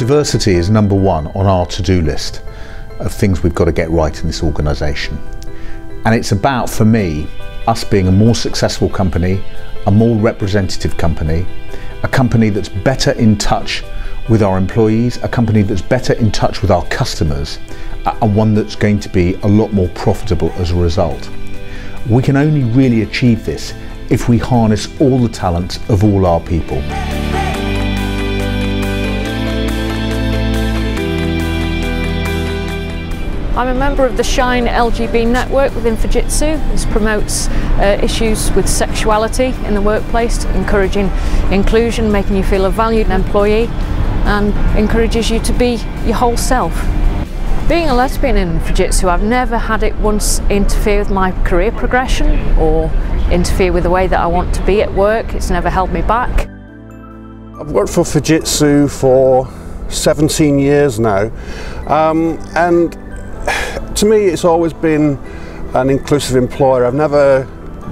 Diversity is number one on our to-do list of things we've got to get right in this organisation. And it's about, for me, us being a more successful company, a more representative company, a company that's better in touch with our employees, a company that's better in touch with our customers, and one that's going to be a lot more profitable as a result. We can only really achieve this if we harness all the talents of all our people. I'm a member of the Shine LGB network within Fujitsu. This promotes issues with sexuality in the workplace, encouraging inclusion, making you feel a valued employee, and encourages you to be your whole self. Being a lesbian in Fujitsu, I've never had it once interfere with my career progression or interfere with the way that I want to be at work. It's never held me back. I've worked for Fujitsu for 17 years now, and to me it's always been an inclusive employer. I've never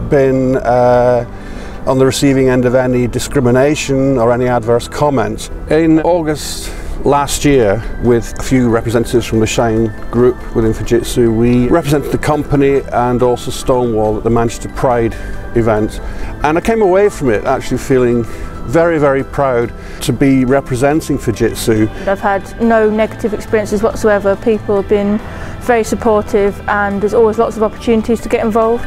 been on the receiving end of any discrimination or any adverse comments. In August last year, with a few representatives from the Shine group within Fujitsu, we represented the company and also Stonewall at the Manchester Pride event, and I came away from it actually feeling very, very proud to be representing Fujitsu. I've had no negative experiences whatsoever. People have been very supportive and there's always lots of opportunities to get involved.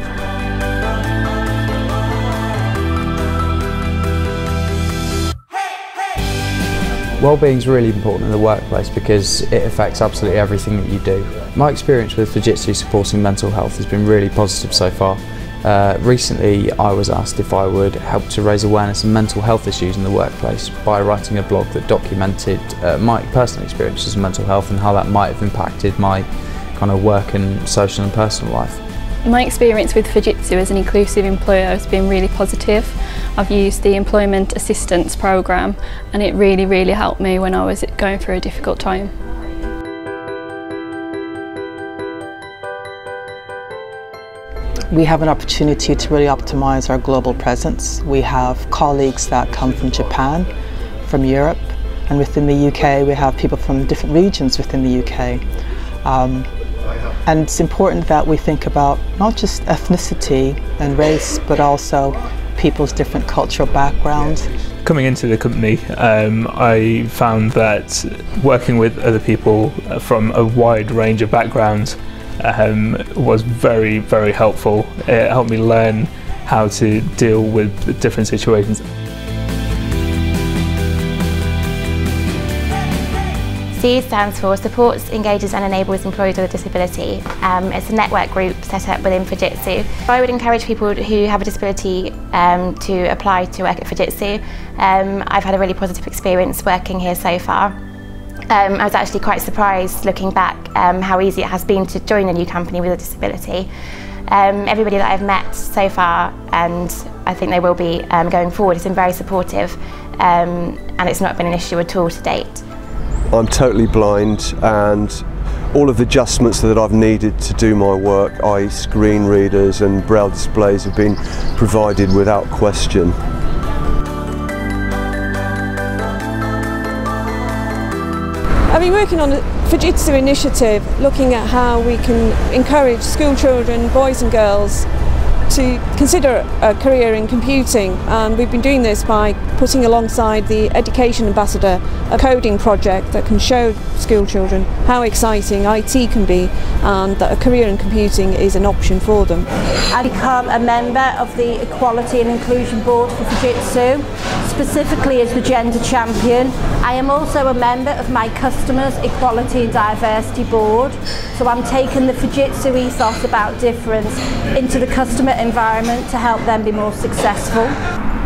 Wellbeing is really important in the workplace because it affects absolutely everything that you do. My experience with Fujitsu supporting mental health has been really positive so far. Recently I was asked if I would help to raise awareness of mental health issues in the workplace by writing a blog that documented my personal experiences of mental health and how that might have impacted my kind of work and social and personal life. My experience with Fujitsu as an inclusive employer has been really positive. I've used the Employment Assistance Programme and it really helped me when I was going through a difficult time. We have an opportunity to really optimise our global presence. We have colleagues that come from Japan, from Europe, and within the UK we have people from different regions within the UK. And it's important that we think about not just ethnicity and race, but also people's different cultural backgrounds. Coming into the company, I found that working with other people from a wide range of backgrounds was very helpful. It helped me learn how to deal with different situations. SEE stands for Supports, Engages and Enables Employees with a Disability. It's a network group set up within Fujitsu. I would encourage people who have a disability to apply to work at Fujitsu. I've had a really positive experience working here so far. I was actually quite surprised looking back how easy it has been to join a new company with a disability. Everybody that I've met so far, and I think they will be going forward, has been very supportive, and it's not been an issue at all to date. I'm totally blind, and all of the adjustments that I've needed to do my work, i.e. screen readers and braille displays, have been provided without question. I've been working on a Fujitsu initiative looking at how we can encourage school children, boys and girls, to consider a career in computing, and we've been doing this by putting alongside the Education Ambassador a coding project that can show school children how exciting IT can be and that a career in computing is an option for them. I've become a member of the Equality and Inclusion Board for Fujitsu, specifically as the Gender Champion. I am also a member of my Customers Equality and Diversity Board, so I'm taking the Fujitsu ethos about difference into the customer environment to help them be more successful.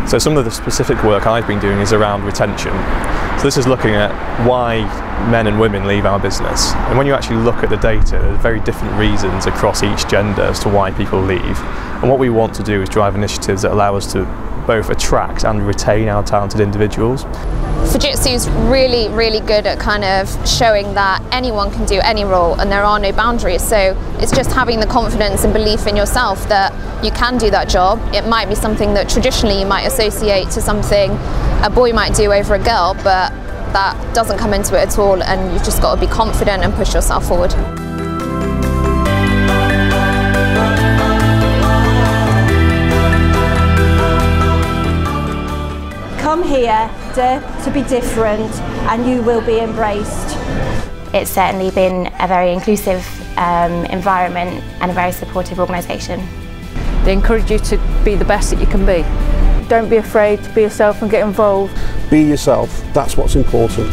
So some of the specific work I've been doing is around retention. So this is looking at why men and women leave our business. And when you actually look at the data, there's very different reasons across each gender as to why people leave. And what we want to do is drive initiatives that allow us to both attract and retain our talented individuals. Fujitsu is really good at kind of showing that anyone can do any role and there are no boundaries, so it's just having the confidence and belief in yourself that you can do that job. It might be something that traditionally you might associate to something a boy might do over a girl, but that doesn't come into it at all, and you've just got to be confident and push yourself forward. Come here, dare to be different, and you will be embraced. It's certainly been a very inclusive environment and a very supportive organisation. They encourage you to be the best that you can be. Don't be afraid to be yourself and get involved. Be yourself, that's what's important.